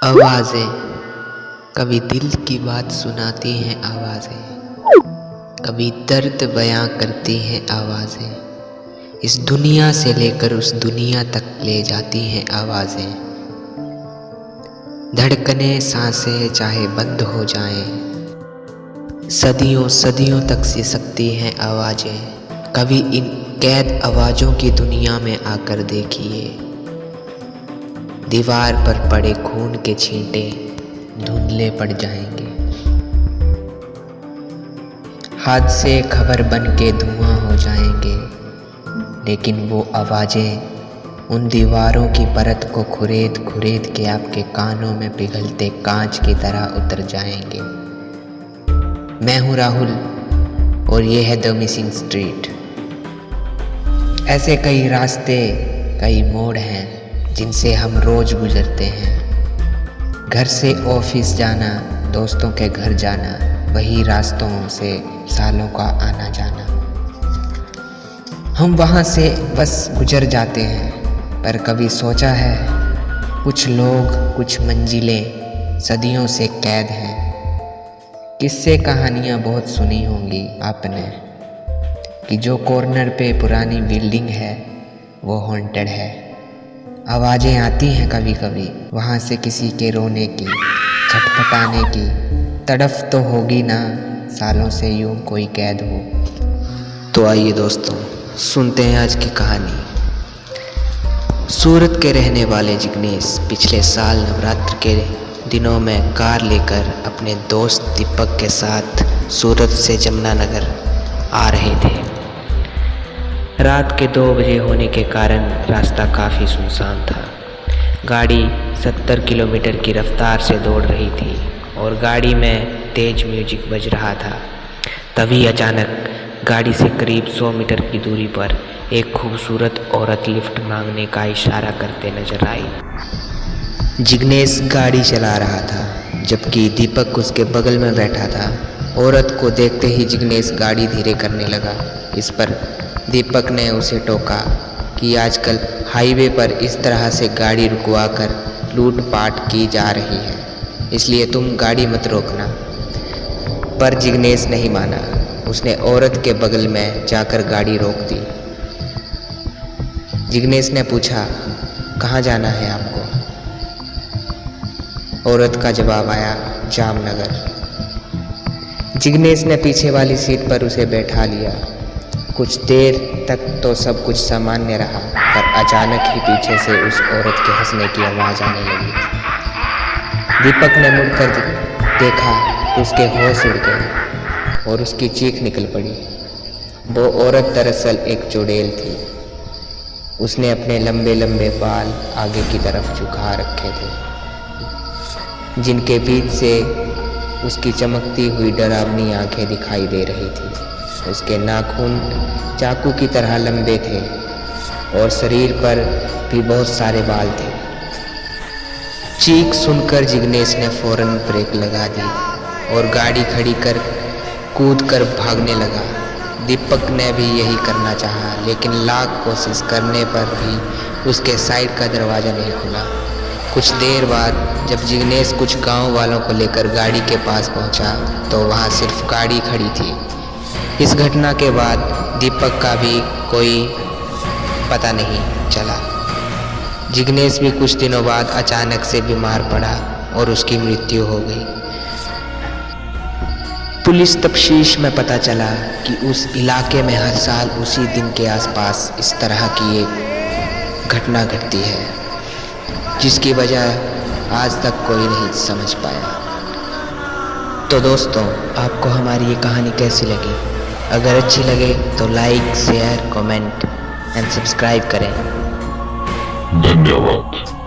आवाज़ें कभी दिल की बात सुनाती हैं, आवाज़ें कभी दर्द बयां करती हैं, आवाज़ें इस दुनिया से लेकर उस दुनिया तक ले जाती हैं, आवाज़ें धड़कनें सांसें चाहे बंद हो जाएं, सदियों सदियों तक सिसकती हैं आवाज़ें। कभी इन कैद आवाज़ों की दुनिया में आकर देखिए, दीवार पर पड़े खून के छींटे धुंधले पड़ जाएंगे, हादसे खबर बन के धुआं हो जाएंगे, लेकिन वो आवाज़ें उन दीवारों की परत को खुरेद खुरेद के आपके कानों में पिघलते कांच की तरह उतर जाएंगे। मैं हूँ राहुल और ये है द मिसिंग स्ट्रीट। ऐसे कई रास्ते कई मोड़ हैं जिनसे हम रोज गुजरते हैं। घर से ऑफिस जाना, दोस्तों के घर जाना, वही रास्तों से सालों का आना जाना। हम वहाँ से बस गुजर जाते हैं, पर कभी सोचा है कुछ लोग कुछ मंजिलें सदियों से कैद हैं। किस्से कहानियाँ बहुत सुनी होंगी आपने कि जो कॉर्नर पे पुरानी बिल्डिंग है वो हॉन्टेड है। आवाज़ें आती हैं कभी कभी वहाँ से किसी के रोने की, छटपटाने की। तड़फ तो होगी ना, सालों से यूं कोई कैद हो। तो आइए दोस्तों, सुनते हैं आज की कहानी। सूरत के रहने वाले जिग्नेश पिछले साल नवरात्र के दिनों में कार लेकर अपने दोस्त दीपक के साथ सूरत से जमुनानगर आ रहे थे। रात के 2 बजे होने के कारण रास्ता काफ़ी सुनसान था। गाड़ी 70 किलोमीटर की रफ्तार से दौड़ रही थी और गाड़ी में तेज म्यूजिक बज रहा था। तभी अचानक गाड़ी से करीब 100 मीटर की दूरी पर एक खूबसूरत औरत लिफ्ट मांगने का इशारा करते नजर आई। जिग्नेश गाड़ी चला रहा था, जबकि दीपक उसके बगल में बैठा था। औरत को देखते ही जिग्नेश गाड़ी धीरे करने लगा। इस पर दीपक ने उसे टोका कि आजकल हाईवे पर इस तरह से गाड़ी रुकवाकर लूटपाट की जा रही है, इसलिए तुम गाड़ी मत रोकना। पर जिग्नेश नहीं माना। उसने औरत के बगल में जाकर गाड़ी रोक दी। जिग्नेश ने पूछा, कहाँ जाना है आपको? औरत का जवाब आया, जामनगर। जिग्नेश ने पीछे वाली सीट पर उसे बैठा लिया। कुछ देर तक तो सब कुछ सामान्य रहा, पर अचानक ही पीछे से उस औरत के हंसने की आवाज़ आने लगी। दीपक ने मुड़कर देखा तो उसके होश उड़ गए और उसकी चीख निकल पड़ी। वो औरत दरअसल एक चुड़ैल थी। उसने अपने लंबे लंबे बाल आगे की तरफ झुका रखे थे, जिनके बीच से उसकी चमकती हुई डरावनी आंखें दिखाई दे रही थी। उसके नाखून चाकू की तरह लंबे थे और शरीर पर भी बहुत सारे बाल थे। चीख सुनकर जिग्नेश ने फौरन ब्रेक लगा दी और गाड़ी खड़ी कर कूद कर भागने लगा। दीपक ने भी यही करना चाहा, लेकिन लाख कोशिश करने पर भी उसके साइड का दरवाज़ा नहीं खुला। कुछ देर बाद जब जिग्नेश कुछ गांव वालों को लेकर गाड़ी के पास पहुंचा तो वहां सिर्फ गाड़ी खड़ी थी। इस घटना के बाद दीपक का भी कोई पता नहीं चला। जिग्नेश भी कुछ दिनों बाद अचानक से बीमार पड़ा और उसकी मृत्यु हो गई। पुलिस तफ्तीश में पता चला कि उस इलाके में हर साल उसी दिन के आसपास इस तरह की एक घटना घटती है, जिसकी वजह आज तक कोई नहीं समझ पाया। तो दोस्तों, आपको हमारी ये कहानी कैसी लगी? अगर अच्छी लगे तो like, share, comment and subscribe करें। धन्यवाद।